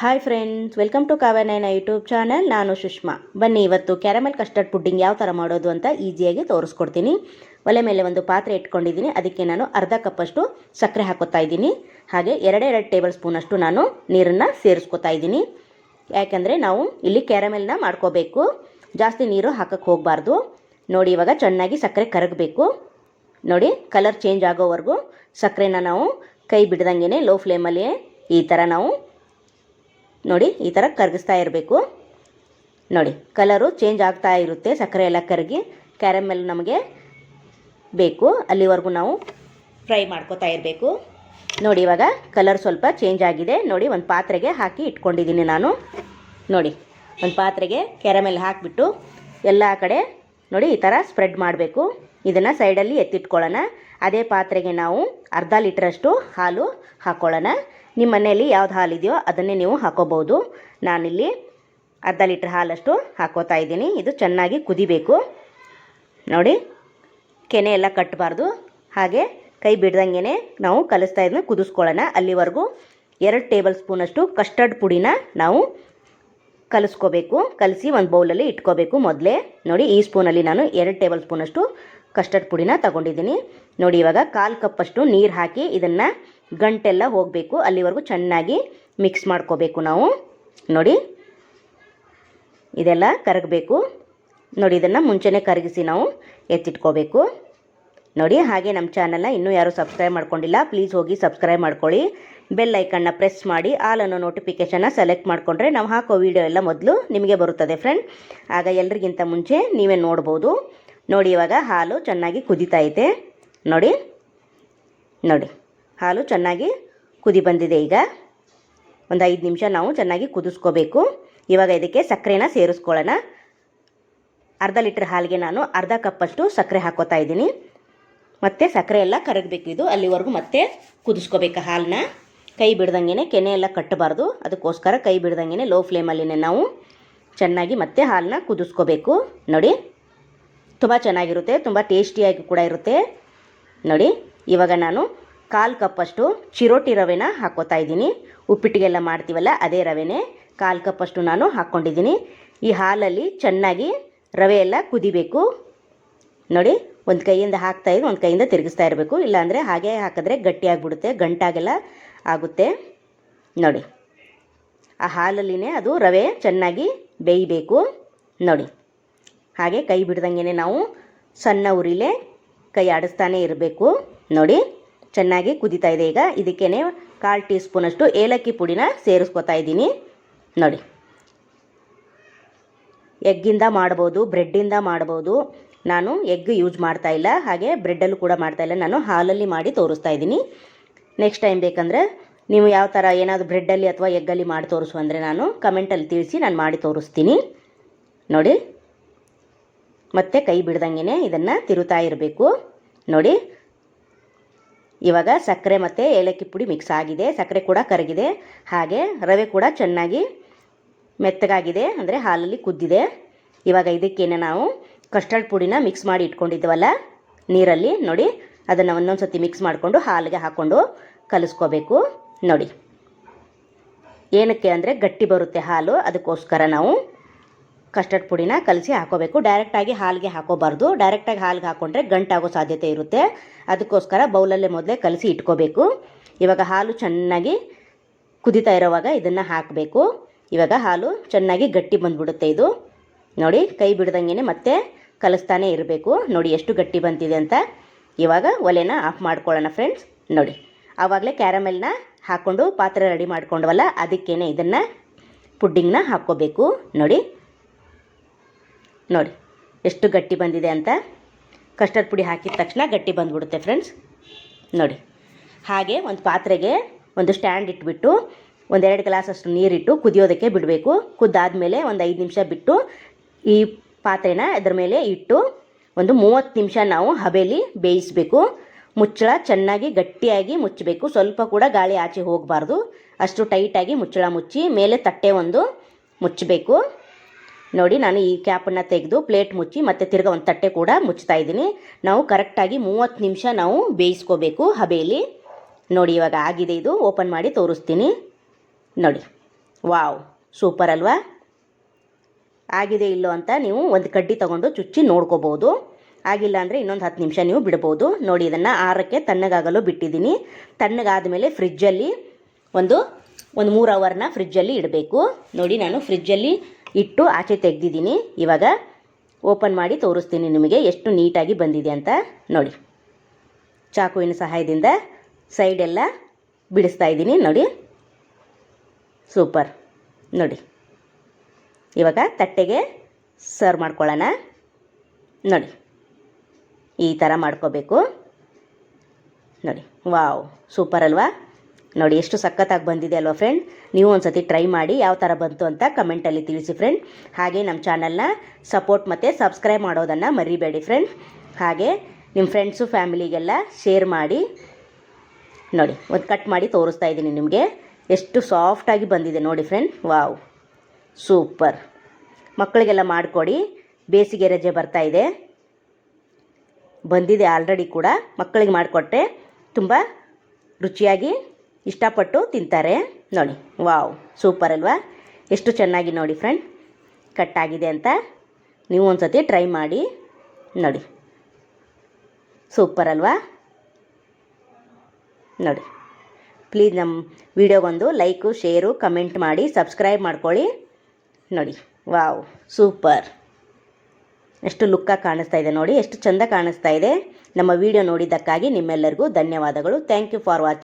Hi friends, welcome to Kavyanayana YouTube channel. ನಾನು ಸುಷ್ಮಾ. ಬನ್ನಿ, ಇವತ್ತು ಕ್ಯಾರಮೆಲ್ ಕಸ್ಟರ್ಡ್ ಪುಡ್ಡಿಂಗ್ ಯಾವ ಥರ ಮಾಡೋದು ಅಂತ ಈಸಿಯಾಗಿ ತೋರಿಸ್ಕೊಡ್ತೀನಿ. ಒಲೆ ಮೇಲೆ ಒಂದು ಪಾತ್ರೆ ಇಟ್ಕೊಂಡಿದ್ದೀನಿ. ಅದಕ್ಕೆ ನಾನು ಅರ್ಧ ಕಪ್ಪಷ್ಟು ಸಕ್ಕರೆ ಹಾಕೋತಾ ಇದ್ದೀನಿ. ಹಾಗೆ ಎರಡೆರಡು ಟೇಬಲ್ ಸ್ಪೂನಷ್ಟು ನಾನು ನೀರನ್ನು ಸೇರಿಸ್ಕೊತಾ ಇದ್ದೀನಿ. ಯಾಕೆಂದರೆ ನಾವು ಇಲ್ಲಿ ಕ್ಯಾರಮೆಲ್ನ ಮಾಡ್ಕೋಬೇಕು, ಜಾಸ್ತಿ ನೀರು ಹಾಕಕ್ಕೆ ಹೋಗಬಾರ್ದು. ನೋಡಿ, ಇವಾಗ ಚೆನ್ನಾಗಿ ಸಕ್ಕರೆ ಕರಗಬೇಕು. ನೋಡಿ, ಕಲರ್ ಚೇಂಜ್ ಆಗೋವರೆಗೂ ಸಕ್ಕರೆನ ನಾವು ಕೈ ಬಿಡ್ದಂಗೆ ಲೋ ಫ್ಲೇಮಲ್ಲಿ ಈ ಥರ ನಾವು ನೋಡಿ ಈ ಥರ ಕರಗಿಸ್ತಾ ಇರಬೇಕು. ನೋಡಿ, ಕಲರು ಚೇಂಜ್ ಆಗ್ತಾ ಇರುತ್ತೆ. ಸಕ್ಕರೆ ಎಲ್ಲ ಕರಗಿ ಕ್ಯಾರಮೆಲ್ ನಮಗೆ ಬೇಕು ಅಲ್ಲಿವರೆಗೂ ನಾವು ಫ್ರೈ ಮಾಡ್ಕೋತಾ ಇರಬೇಕು. ನೋಡಿ, ಇವಾಗ ಕಲರ್ ಸ್ವಲ್ಪ ಚೇಂಜ್ ಆಗಿದೆ. ನೋಡಿ, ಒಂದು ಪಾತ್ರೆಗೆ ಹಾಕಿ ಇಟ್ಕೊಂಡಿದ್ದೀನಿ ನಾನು. ನೋಡಿ, ಒಂದು ಪಾತ್ರೆಗೆ ಕ್ಯಾರಮೆಲ್ ಹಾಕಿಬಿಟ್ಟು ಎಲ್ಲ ಕಡೆ ನೋಡಿ ಈ ಥರ ಸ್ಪ್ರೆಡ್ ಮಾಡಬೇಕು. ಇದನ್ನು ಸೈಡಲ್ಲಿ ಎತ್ತಿಟ್ಕೊಳ್ಳೋಣ. ಅದೇ ಪಾತ್ರೆಗೆ ನಾವು ಅರ್ಧ ಲೀಟ್ರಷ್ಟು ಹಾಲು ಹಾಕ್ಕೊಳ್ಳೋಣ. ನಿಮ್ಮ ಮನೆಯಲ್ಲಿ ಯಾವ್ದು ಹಾಲಿದೆಯೋ ಅದನ್ನೇ ನೀವು ಹಾಕೋಬೋದು. ನಾನಿಲ್ಲಿ ಅರ್ಧ ಲೀಟ್ರ್ ಹಾಲಷ್ಟು ಹಾಕೋತಾ ಇದ್ದೀನಿ. ಇದು ಚೆನ್ನಾಗಿ ಕುದಿಬೇಕು. ನೋಡಿ, ಕೆನೆ ಎಲ್ಲ ಕಟ್ಟಬಾರ್ದು. ಹಾಗೆ ಕೈ ಬಿಡ್ದಂಗೆ ನಾವು ಕಲಿಸ್ತಾ ಇದನ್ನ ಕುದಿಸ್ಕೊಳ್ಳೋಣ. ಅಲ್ಲಿವರೆಗೂ 2 ಟೇಬಲ್ ಸ್ಪೂನಷ್ಟು ಕಸ್ಟರ್ಡ್ ಪುಡಿನ ನಾವು ಕಲಿಸ್ಕೋಬೇಕು. ಕಲಸಿ ಒಂದು ಬೌಲಲ್ಲಿ ಇಟ್ಕೋಬೇಕು ಮೊದಲೇ. ನೋಡಿ, ಈ ಸ್ಪೂನಲ್ಲಿ ನಾನು 2 ಟೇಬಲ್ ಸ್ಪೂನಷ್ಟು ಕಸ್ಟರ್ಡ್ ಪುಡಿನ ತಗೊಂಡಿದ್ದೀನಿ. ನೋಡಿ, ಇವಾಗ 1/4 ಕಪ್ಪಷ್ಟು ನೀರು ಹಾಕಿ ಇದನ್ನು ಗಂಟೆಲ್ಲ ಹೋಗಬೇಕು ಅಲ್ಲಿವರೆಗೂ ಚೆನ್ನಾಗಿ ಮಿಕ್ಸ್ ಮಾಡ್ಕೋಬೇಕು ನಾವು. ನೋಡಿ, ಇದೆಲ್ಲ ಕರಗಬೇಕು. ನೋಡಿ, ಇದನ್ನು ಮುಂಚೆನೇ ಕರಗಿಸಿ ನಾವು ಎತ್ತಿಟ್ಕೋಬೇಕು. ನೋಡಿ, ಹಾಗೆ ನಮ್ಮ ಚಾನಲ್ನ ಇನ್ನೂ ಯಾರು ಸಬ್ಸ್ಕ್ರೈಬ್ ಮಾಡ್ಕೊಂಡಿಲ್ಲ, ಪ್ಲೀಸ್ ಹೋಗಿ ಸಬ್ಸ್ಕ್ರೈಬ್ ಮಾಡ್ಕೊಳ್ಳಿ. ಬೆಲ್ ಐಕನ್ನ ಪ್ರೆಸ್ ಮಾಡಿ ಆಲ್ ಅನ್ನೋ ನೋಟಿಫಿಕೇಷನ್ನ ಸೆಲೆಕ್ಟ್ ಮಾಡಿಕೊಂಡ್ರೆ ನಾವು ಹಾಕೋ ವೀಡಿಯೋ ಎಲ್ಲ ಮೊದಲು ನಿಮಗೆ ಬರುತ್ತದೆ ಫ್ರೆಂಡ್. ಆಗ ಎಲ್ರಿಗಿಂತ ಮುಂಚೆ ನೀವೇ ನೋಡ್ಬೋದು. ನೋಡಿ, ಇವಾಗ ಹಾಲು ಚೆನ್ನಾಗಿ ಕುದೀತಾ ಇದೆ. ನೋಡಿ ನೋಡಿ ಹಾಲು ಚೆನ್ನಾಗಿ ಕುದಿ ಬಂದಿದೆ. ಈಗ ಒಂದು 5 ನಿಮಿಷ ನಾವು ಚೆನ್ನಾಗಿ ಕುದಿಸ್ಕೋಬೇಕು. ಇವಾಗ ಇದಕ್ಕೆ ಸಕ್ಕರೆನ ಸೇರಿಸ್ಕೊಳ್ಳೋಣ. ಅರ್ಧ ಲೀಟ್ರ್ ಹಾಲಿಗೆ ನಾನು ಅರ್ಧ ಕಪ್ಪಷ್ಟು ಸಕ್ಕರೆ ಹಾಕೋತಾ ಇದ್ದೀನಿ. ಮತ್ತು ಸಕ್ಕರೆ ಎಲ್ಲ ಕರಗಬೇಕು. ಇದು ಅಲ್ಲಿವರೆಗೂ ಮತ್ತೆ ಕುದಿಸ್ಕೋಬೇಕು ಹಾಲನ್ನ. ಕೈ ಬಿಡ್ದಂಗೆ ಕೆನೆ ಎಲ್ಲ ಕಟ್ಟಬಾರ್ದು. ಅದಕ್ಕೋಸ್ಕರ ಕೈ ಬಿಡ್ದಂಗೆ ಲೋ ಫ್ಲೇಮಲ್ಲಿನೇ ನಾವು ಚೆನ್ನಾಗಿ ಮತ್ತೆ ಹಾಲನ್ನ ಕುದಿಸ್ಕೋಬೇಕು. ನೋಡಿ, ತುಂಬ ಚೆನ್ನಾಗಿರುತ್ತೆ, ತುಂಬ ಟೇಸ್ಟಿಯಾಗಿ ಕೂಡ ಇರುತ್ತೆ. ನೋಡಿ, ಇವಾಗ ನಾನು 1/4 ಕಪ್ಪಷ್ಟು ಚಿರೋಟಿ ರವೆನ ಹಾಕೋತಾ ಇದ್ದೀನಿ. ಉಪ್ಪಿಟ್ಟಿಗೆಲ್ಲ ಮಾಡ್ತೀವಲ್ಲ ಅದೇ ರವೆನೇ 1/4 ಕಪ್ಪಷ್ಟು ನಾನು ಹಾಕ್ಕೊಂಡಿದ್ದೀನಿ. ಈ ಹಾಲಲ್ಲಿ ಚೆನ್ನಾಗಿ ರವೆ ಎಲ್ಲ ಕುದಿಬೇಕು. ನೋಡಿ, ಒಂದು ಕೈಯಿಂದ ಹಾಕ್ತಾಯಿದ್ದು ಒಂದು ಕೈಯಿಂದ ತಿರುಗಿಸ್ತಾ ಇರಬೇಕು. ಇಲ್ಲಾಂದರೆ ಹಾಗೆ ಹಾಕಿದ್ರೆ ಗಟ್ಟಿಯಾಗಿಬಿಡುತ್ತೆ, ಗಂಟಾಗೆಲ್ಲ ಆಗುತ್ತೆ. ನೋಡಿ, ಆ ಹಾಲಲ್ಲಿನೇ ಅದು ರವೆ ಚೆನ್ನಾಗಿ ಬೇಯಬೇಕು. ನೋಡಿ, ಹಾಗೆ ಕೈ ಬಿಡ್ದಂಗೆ ನಾವು ಸಣ್ಣ ಉರಿಲೇ ಕೈ ಆಡಿಸ್ತಾನೆ ಇರಬೇಕು. ನೋಡಿ, ಚೆನ್ನಾಗಿ ಕುದೀತಾ ಇದೆ. ಈಗ ಇದಕ್ಕೇ 1/4 ಟೀ ಸ್ಪೂನಷ್ಟು ಏಲಕ್ಕಿ ಪುಡಿನ ಸೇರಿಸ್ಕೊತಾ ಇದ್ದೀನಿ. ನೋಡಿ, ಎಗ್ಗಿಂದ ಮಾಡ್ಬೋದು, ಬ್ರೆಡ್ಡಿಂದ ಮಾಡ್ಬೋದು. ನಾನು ಎಗ್ ಯೂಸ್ ಮಾಡ್ತಾ ಇಲ್ಲ, ಹಾಗೆ ಬ್ರೆಡ್ಡಲ್ಲೂ ಕೂಡ ಮಾಡ್ತಾ ಇಲ್ಲ. ನಾನು ಹಾಲಲ್ಲಿ ಮಾಡಿ ತೋರಿಸ್ತಾ ಇದ್ದೀನಿ. ನೆಕ್ಸ್ಟ್ ಟೈಮ್ ಬೇಕಂದರೆ ನೀವು ಯಾವ ಥರ ಏನಾದರೂ ಬ್ರೆಡ್ಡಲ್ಲಿ ಅಥವಾ ಎಗ್ಗಲ್ಲಿ ಮಾಡಿ ತೋರಿಸು ಅಂದರೆ ನಾನು ಕಮೆಂಟಲ್ಲಿ ತಿಳಿಸಿ, ನಾನು ಮಾಡಿ ತೋರಿಸ್ತೀನಿ. ನೋಡಿ, ಮತ್ತೆ ಕೈ ಬಿಡ್ದಂಗೆ ಇದನ್ನು ತಿರುತ್ತಾ ಇರಬೇಕು. ನೋಡಿ, ಇವಾಗ ಸಕ್ಕರೆ ಮತ್ತು ಏಲಕ್ಕಿ ಪುಡಿ ಮಿಕ್ಸ್ ಆಗಿದೆ, ಸಕ್ಕರೆ ಕೂಡ ಕರಗಿದೆ, ಹಾಗೆ ರವೆ ಕೂಡ ಚೆನ್ನಾಗಿ ಮೆತ್ತಗಾಗಿದೆ, ಅಂದರೆ ಹಾಲಲ್ಲಿ ಕುದ್ದಿದೆ. ಇವಾಗ ಇದಕ್ಕೇನೆ ನಾವು ಕಸ್ಟರ್ಡ್ ಪುಡಿನ ಮಿಕ್ಸ್ ಮಾಡಿ ಇಟ್ಕೊಂಡಿದ್ದೀವಲ್ಲ ನೀರಲ್ಲಿ, ನೋಡಿ ಅದನ್ನು ಒಂದೊಂದು ಸತಿ ಮಿಕ್ಸ್ ಮಾಡಿಕೊಂಡು ಹಾಲಿಗೆ ಹಾಕ್ಕೊಂಡು ಕಲಿಸ್ಕೋಬೇಕು. ನೋಡಿ, ಏನಕ್ಕೆ ಅಂದರೆ ಗಟ್ಟಿ ಬರುತ್ತೆ ಹಾಲು, ಅದಕ್ಕೋಸ್ಕರ ನಾವು ಕಸ್ಟರ್ಡ್ ಪುಡಿನ ಕಲಸಿ ಹಾಕೋಬೇಕು. ಡೈರೆಕ್ಟಾಗಿ ಹಾಲಿಗೆ ಹಾಕೋಬಾರ್ದು. ಡೈರೆಕ್ಟಾಗಿ ಹಾಲಿಗೆ ಹಾಕ್ಕೊಂಡ್ರೆ ಗಂಟಾಗೋ ಸಾಧ್ಯತೆ ಇರುತ್ತೆ. ಅದಕ್ಕೋಸ್ಕರ ಬೌಲಲ್ಲೇ ಮೊದಲೇ ಕಲಸಿ ಇಟ್ಕೋಬೇಕು. ಇವಾಗ ಹಾಲು ಚೆನ್ನಾಗಿ ಕುದೀತಾ ಇರೋವಾಗ ಇದನ್ನು ಹಾಕಬೇಕು. ಇವಾಗ ಹಾಲು ಚೆನ್ನಾಗಿ ಗಟ್ಟಿ ಬಂದುಬಿಡುತ್ತೆ ಇದು. ನೋಡಿ, ಕೈ ಬಿಡ್ದಂಗೆ ಮತ್ತೆ ಕಲಿಸ್ತಾನೆ ಇರಬೇಕು. ನೋಡಿ ಎಷ್ಟು ಗಟ್ಟಿ ಬಂತಿದೆ ಅಂತ. ಇವಾಗ ಒಲೆನ ಆಫ್ ಮಾಡ್ಕೊಳ್ಳೋಣ ಫ್ರೆಂಡ್ಸ್. ನೋಡಿ, ಆವಾಗಲೇ ಕ್ಯಾರಮೆಲ್ನ ಹಾಕ್ಕೊಂಡು ಪಾತ್ರೆ ರೆಡಿ ಮಾಡ್ಕೊಂಡವಲ್ಲ, ಅದಕ್ಕೇ ಇದನ್ನು ಪುಡ್ಡಿಂಗ್ನ ಹಾಕ್ಕೋಬೇಕು. ನೋಡಿ ನೋಡಿ ಎಷ್ಟು ಗಟ್ಟಿ ಬಂದಿದೆ ಅಂತ. ಕಸ್ಟರ್ಡ್ ಪುಡಿ ಹಾಕಿದ ತಕ್ಷಣ ಗಟ್ಟಿ ಬಂದುಬಿಡುತ್ತೆ ಫ್ರೆಂಡ್ಸ್. ನೋಡಿ, ಹಾಗೆ ಒಂದು ಪಾತ್ರೆಗೆ ಒಂದು ಸ್ಟ್ಯಾಂಡ್ ಇಟ್ಬಿಟ್ಟು 1-2 ಗ್ಲಾಸಷ್ಟು ನೀರಿಟ್ಟು ಕುದಿಯೋದಕ್ಕೆ ಬಿಡಬೇಕು. ಕುದ್ದಾದಮೇಲೆ ಒಂದು 5 ನಿಮಿಷ ಬಿಟ್ಟು ಈ ಪಾತ್ರೆನ ಅದರ ಮೇಲೆ ಇಟ್ಟು ಒಂದು 30 ನಿಮಿಷ ನಾವು ಹಬೆಯಲ್ಲಿ ಬೇಯಿಸಬೇಕು. ಮುಚ್ಚಳ ಚೆನ್ನಾಗಿ ಗಟ್ಟಿಯಾಗಿ ಮುಚ್ಚಬೇಕು. ಸ್ವಲ್ಪ ಕೂಡ ಗಾಳಿ ಆಚೆ ಹೋಗಬಾರ್ದು. ಅಷ್ಟು ಟೈಟಾಗಿ ಮುಚ್ಚಳ ಮುಚ್ಚಿ ಮೇಲೆ ತಟ್ಟೆ ಒಂದು ಮುಚ್ಚಬೇಕು. ನೋಡಿ, ನಾನು ಈ ಕ್ಯಾಪನ್ನು ತೆಗೆದು ಪ್ಲೇಟ್ ಮುಚ್ಚಿ ಮತ್ತು ತಿರ್ಗಾ ಒಂದು ತಟ್ಟೆ ಕೂಡ ಮುಚ್ತಾ ಇದ್ದೀನಿ. ನಾವು ಕರೆಕ್ಟಾಗಿ 30 ನಿಮಿಷ ನಾವು ಬೇಯಿಸ್ಕೋಬೇಕು ಹಬೆಯಲ್ಲಿ. ನೋಡಿ, ಇವಾಗ ಆಗಿದೆ. ಇದು ಓಪನ್ ಮಾಡಿ ತೋರಿಸ್ತೀನಿ. ನೋಡಿ, ವಾವ್, ಸೂಪರ್ ಅಲ್ವಾ? ಆಗಿದೆ ಇಲ್ಲೋ ಅಂತ ನೀವು ಒಂದು ಕಡ್ಡಿ ತೊಗೊಂಡು ಚುಚ್ಚಿ ನೋಡ್ಕೋಬೋದು. ಆಗಿಲ್ಲ ಅಂದರೆ ಇನ್ನೊಂದು 10 ನಿಮಿಷ ನೀವು ಬಿಡ್ಬೋದು. ನೋಡಿ, ಇದನ್ನು ಆರಕ್ಕೆ ತಣ್ಣಗಾಗಲು ಬಿಟ್ಟಿದ್ದೀನಿ. ತಣ್ಣಗಾದ ಮೇಲೆ ಫ್ರಿಜ್ಜಲ್ಲಿ ಒಂದು 3 ಅವರ್ನ ಫ್ರಿಜ್ಜಲ್ಲಿ ಇಡಬೇಕು. ನೋಡಿ, ನಾನು ಫ್ರಿಜ್ಜಲ್ಲಿ ಇಟ್ಟು ಆಚೆ ತೆಗೆದಿದ್ದೀನಿ. ಇವಾಗ ಓಪನ್ ಮಾಡಿ ತೋರಿಸ್ತೀನಿ ನಿಮಗೆ ಎಷ್ಟು ನೀಟಾಗಿ ಬಂದಿದೆ ಅಂತ. ನೋಡಿ, ಚಾಕುವಿನ ಸಹಾಯದಿಂದ ಸೈಡೆಲ್ಲ ಬಿಡಿಸ್ತಾ ಇದ್ದೀನಿ. ನೋಡಿ, ಸೂಪರ್. ನೋಡಿ, ಇವಾಗ ತಟ್ಟೆಗೆ ಸರ್ವ್ ಮಾಡ್ಕೊಳ್ಳೋಣ. ನೋಡಿ, ಈ ಥರ ಮಾಡ್ಕೋಬೇಕು. ನೋಡಿ, ವಾವ್, ಸೂಪರ್ ಅಲ್ವಾ? ನೋಡಿ, ಎಷ್ಟು ಸಖತ್ತಾಗಿ ಬಂದಿದೆ ಅಲ್ವಾ ಫ್ರೆಂಡ್? ನೀವು ಒಂದು ಸತಿ ಟ್ರೈ ಮಾಡಿ ಯಾವ ಥರ ಬಂತು ಅಂತ ಕಮೆಂಟಲ್ಲಿ ತಿಳಿಸಿ ಫ್ರೆಂಡ್. ಹಾಗೆ ನಮ್ಮ ಚಾನಲ್ನ ಸಪೋರ್ಟ್ ಮತ್ತು ಸಬ್ಸ್ಕ್ರೈಬ್ ಮಾಡೋದನ್ನು ಮರಿಬೇಡಿ ಫ್ರೆಂಡ್. ಹಾಗೆ ನಿಮ್ಮ ಫ್ರೆಂಡ್ಸು ಫ್ಯಾಮಿಲಿಗೆಲ್ಲ ಶೇರ್ ಮಾಡಿ. ನೋಡಿ, ಒಂದು ಕಟ್ ಮಾಡಿ ತೋರಿಸ್ತಾ ಇದ್ದೀನಿ ನಿಮಗೆ. ಎಷ್ಟು ಸಾಫ್ಟಾಗಿ ಬಂದಿದೆ ನೋಡಿ ಫ್ರೆಂಡ್. Wow, super. ಮಕ್ಕಳಿಗೆಲ್ಲ ಮಾಡಿಕೊಡಿ. ಬೇಸಿಗೆ ರಜೆ ಬರ್ತಾ ಇದೆ, ಬಂದಿದೆ ಆಲ್ರೆಡಿ ಕೂಡ. ಮಕ್ಕಳಿಗೆ ಮಾಡಿಕೊಟ್ರೆ ತುಂಬ ರುಚಿಯಾಗಿ ಇಷ್ಟಪಟ್ಟು ತಿಂತಾರೆ. ನೋಡಿ, ವಾವ್, ಸೂಪರ್ ಅಲ್ವಾ? ಎಷ್ಟು ಚೆನ್ನಾಗಿ ನೋಡಿ ಫ್ರೆಂಡ್ ಕಟ್ಟಾಗಿದೆ ಅಂತ. ನೀವು ಒಂದು ಸತಿ ಟ್ರೈ ಮಾಡಿ. ನೋಡಿ, ಸೂಪರ್ ಅಲ್ವಾ? ನೋಡಿ, ಪ್ಲೀಸ್ ನಮ್ಮ ವಿಡಿಯೋಗೊಂದು ಲೈಕು, ಶೇರು, ಕಮೆಂಟ್ ಮಾಡಿ, ಸಬ್ಸ್ಕ್ರೈಬ್ ಮಾಡ್ಕೊಳ್ಳಿ. ನೋಡಿ, ವಾವ್, ಸೂಪರ್. ಎಷ್ಟು ಲುಕ್ಕಾಗಿ ಕಾಣಿಸ್ತಾ ಇದೆ ನೋಡಿ, ಎಷ್ಟು ಚೆಂದ ಕಾಣಿಸ್ತಾ ಇದೆ. ನಮ್ಮ ವಿಡಿಯೋ ನೋಡಿದ್ದಕ್ಕಾಗಿ ನಿಮ್ಮೆಲ್ಲರಿಗೂ ಧನ್ಯವಾದಗಳು. Thank you for watching.